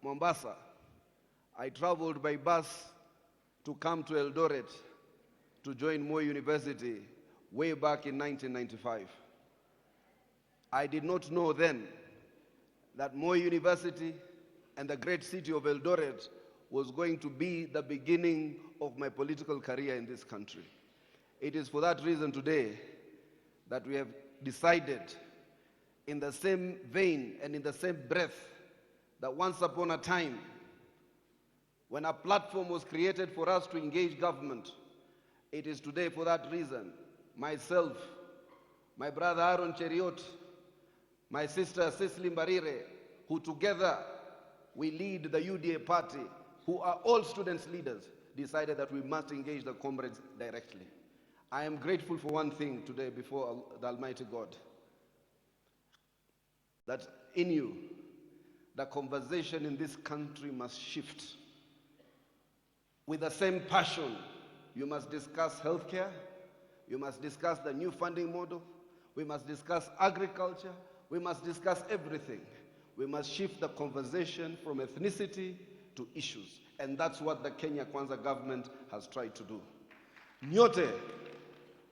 Mombasa, I traveled by bus to come to Eldoret to join Moi University way back in 1995. I did not know then that Moi University and the great city of Eldoret was going to be the beginning of my political career in this country. It is for that reason today that we have decided, in the same vein and in the same breath, that once upon a time, when a platform was created for us to engage government, it is today for that reason, myself, my brother Aaron Cheriot, my sister Cecily Mbarire, who together we lead the UDA party, who are all students' leaders, decided that we must engage the comrades directly. I am grateful for one thing today before the Almighty God, that in you, the conversation in this country must shift. With the same passion, you must discuss healthcare, you must discuss the new funding model, we must discuss agriculture, we must discuss everything. We must shift the conversation from ethnicity to issues. And that's what the Kenya Kwanza government has tried to do. Nyote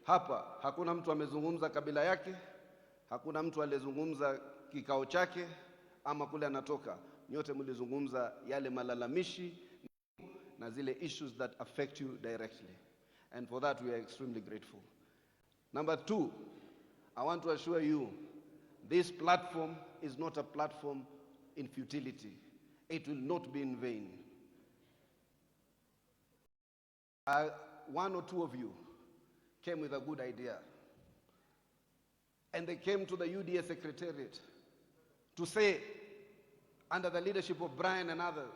hapa, hakuna mtu amezungumza kabila yake, hakuna mtu alizungumza kikao chake, ama kule anatoka. Nyote mlizungumza yale malalamishi na zile issues that affect you directly. And for that we are extremely grateful. Number two, I want to assure you, this platform is not a platform in futility. It will not be in vain. One or two of you came with a good idea. And they came to the UDA Secretariat to say, under the leadership of Brian and others,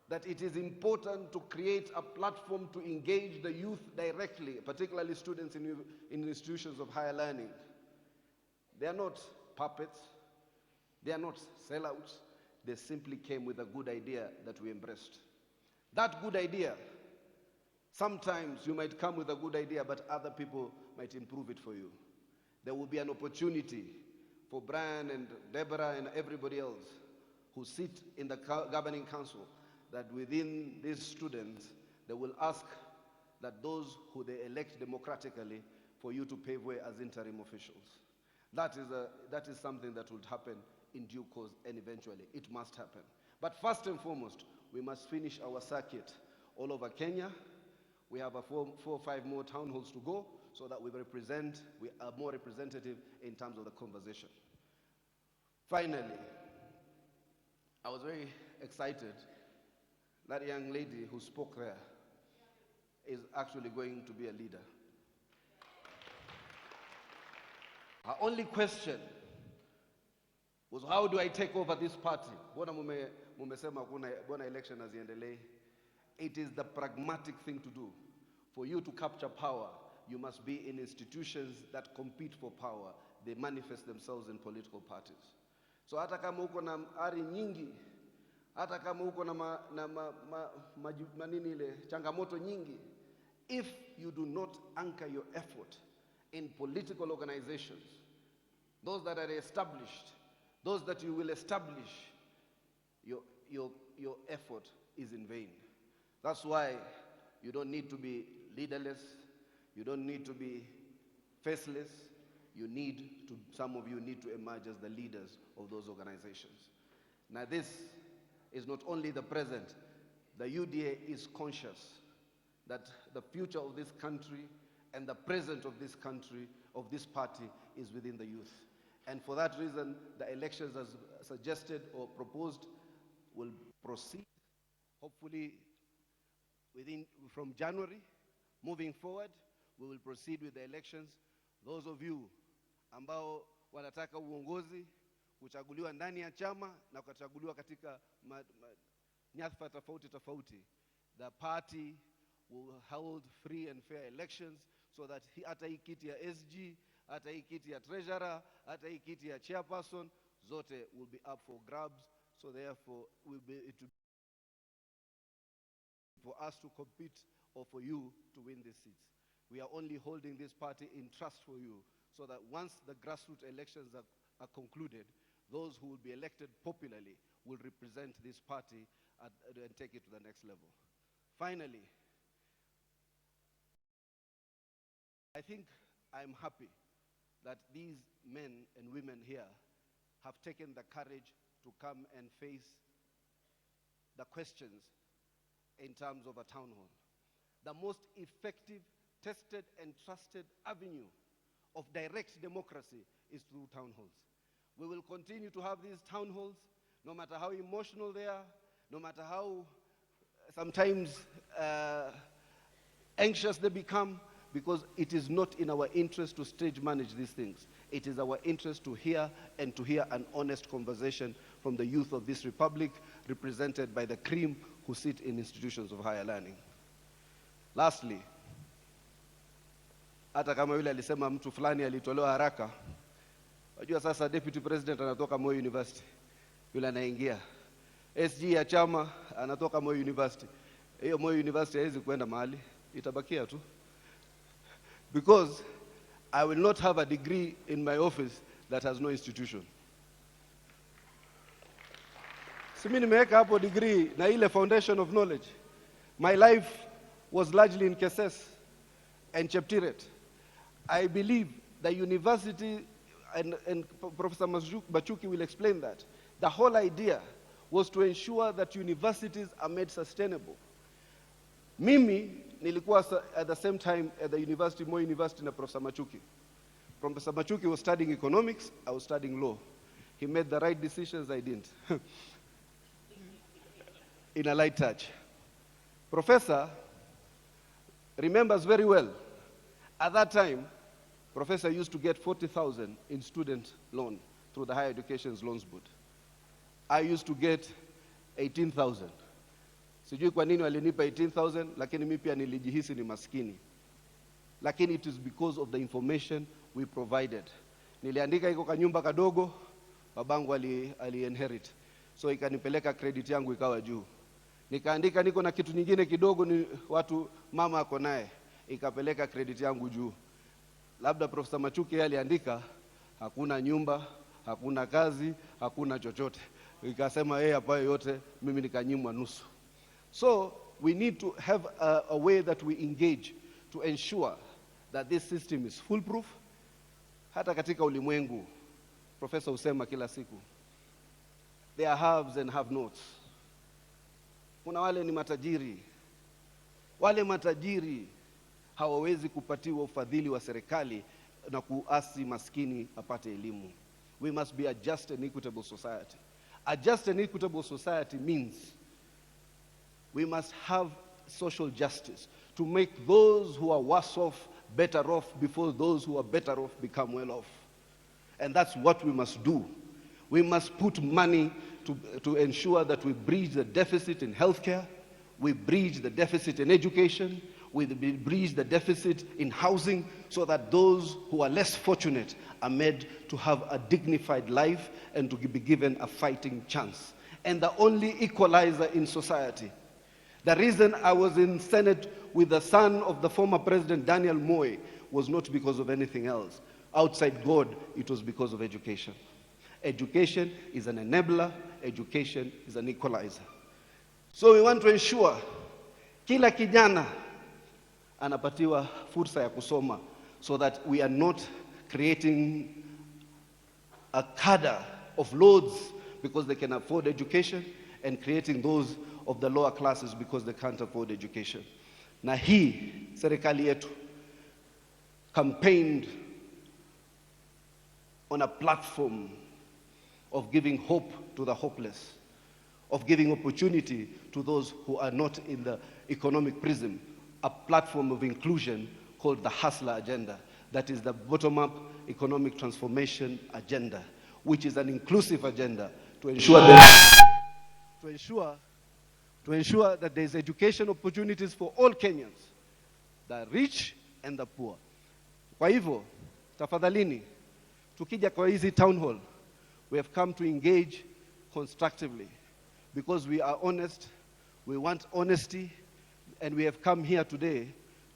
that it is important to create a platform to engage the youth directly, particularly students in institutions of higher learning. They are not puppets, they are not sellouts, they simply came with a good idea that we embraced. That good idea, sometimes you might come with a good idea, but other people might improve it for you. There will be an opportunity for Brian and Deborah and everybody else who sit in the governing council, that within these students, they will ask that those who they elect democratically for you to pave way as interim officials. That is something that would happen in due course, and eventually it must happen. But first and foremost, we must finish our circuit all over Kenya. We have 4 or 5 more town halls to go, so that we are more representative in terms of the conversation. Finally, I was very excited. That young lady who spoke there is actually going to be a leader. Her only question was, how do I take over this party? Election haziendelee. It is the pragmatic thing to do. For you to capture power, you must be in institutions that compete for power. They manifest themselves in political parties. So hata kama uko na ari nyingi, hata kama uko na changamoto nyingi, if you do not anchor your effort in political organizations, those that are established, those that you will establish, your effort is in vain. That's why you don't need to be leaderless, you don't need to be faceless, some of you need to emerge as the leaders of those organizations. Now this is not only the present, the UDA is conscious that the future of this country and the present of this country, of this party, is within the youth. And for that reason, the elections as suggested or proposed will proceed, hopefully from January. Moving forward, we will proceed with the elections. Those of you ambao wanataka uongozi, kuchaguliwa ndani ya chama na kuchaguliwa katika nyadhifa tofauti, the party will hold free and fair elections so that hata hii kiti ya SG, hata hii kiti ya treasurer, hata hii kiti ya chairperson, zote will be up for grabs. So therefore, it will be for us to compete or for you to win these seats. We are only holding this party in trust for you, so that once the grassroots elections are concluded, those who will be elected popularly will represent this party and take it to the next level. Finally, I think I'm happy that these men and women here have taken the courage to come and face the questions in terms of a town hall. The most effective, tested, and trusted avenue of direct democracy is through town halls. We will continue to have these town halls, no matter how emotional they are, no matter how sometimes anxious they become, because it is not in our interest to stage manage these things. It is our interest to hear an honest conversation from the youth of this republic, represented by the cream who sit in institutions of higher learning. Lastly, hata kama yule alisema mtu fulani alitolewa haraka, wajua sasa deputy president anatoka Moi University, yule anaingia SG ya chama anatoka Moi University. Hiyo Moi University haiwezi kwenda mahali, itabakia tu. Because I will not have a degree in my office that has no institution. Simi nimeweka hapo degree na ile foundation of knowledge. My life was largely in Keses and Cheptiret. I believe the university, and Professor Bachuki will explain that, the whole idea was to ensure that universities are made sustainable. Mimi nilikuwa at the same time at the university, Moi University, na Professor Machuki. Professor Machuki was studying economics, I was studying law. He made the right decisions, I didn't. In a light touch. Professor remembers very well, at that time, Professor used to get 40,000 in student loan through the Higher Education Loans Board. I used to get 18,000. Sijui kwa nini walinipa 18,000, lakini mimi pia nilijihisi ni maskini. Lakini it is because of the information we provided. Niliandika iko kanyumba kadogo, babangu ali-inherit. So ikanipeleka credit yangu ikawa juu. Nikaandika niko na kitu nyingine kidogo, ni watu mama ako naye, ikapeleka credit yangu juu. Labda Professor Machuki aliandika hakuna nyumba, hakuna kazi, hakuna chochote. Ikasema hapa yote mimi nikanyimwa nusu. So we need to have a way that we engage to ensure that this system is foolproof. Hata katika ulimwengu, Professor usema kila siku, there are haves and have-nots. Kuna wale ni matajiri. Wale matajiri hawawezi kupatiwa ufadhili wa serikali na kuasi maskini apate elimu. We must be a just and equitable society. A just and equitable society means we must have social justice to make those who are worse off better off before those who are better off become well off. And that's what we must do. We must put money to ensure that we bridge the deficit in healthcare, we bridge the deficit in education, we bridge the deficit in housing, so that those who are less fortunate are made to have a dignified life and to be given a fighting chance. And the only equalizer in society, the reason I was in Senate with the son of the former President Daniel Moi was not because of anything else. Outside God, it was because of education. Education is an enabler, education is an equalizer. So we want to ensure kila kijana anapatiwa fursa ya kusoma, so that we are not creating a cadre of lords because they can afford education and creating those of the lower classes because they can't afford education. Na hii serikali yetu campaigned on a platform of giving hope to the hopeless, of giving opportunity to those who are not in the economic prism, a platform of inclusion called the Hustler Agenda. That is the bottom-up economic transformation agenda, which is an inclusive agenda to ensure that there's education opportunities for all Kenyans, the rich and the poor. Kwa hivyo, tafadhalini, tukija kwa hizi town hall, we have come to engage constructively because we are honest, we want honesty, and we have come here today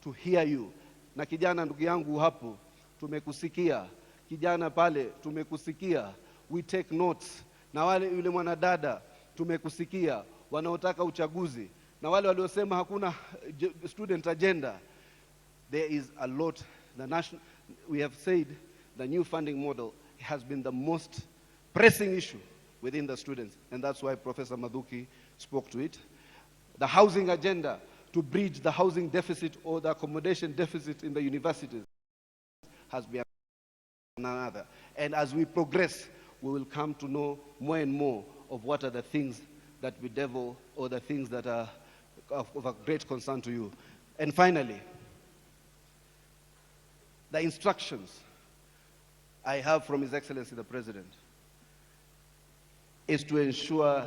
to hear you. Na kijana ndugu yangu hapo, tumekusikia. Kijana pale, tumekusikia. We take notes. Na wale yule mwanadada, tumekusikia, wanaotaka uchaguzi na wale waliosema hakuna student agenda. There is a lot. We have said the new funding model has been the most pressing issue within the students, and that's why Professor Mathuki spoke to it. The housing agenda, to bridge the housing deficit or the accommodation deficit in the universities, has been another. And as we progress, we will come to know more and more of what are the things that we devil, or the things that are of a great concern to you. And finally, the instructions I have from His Excellency the President is to ensure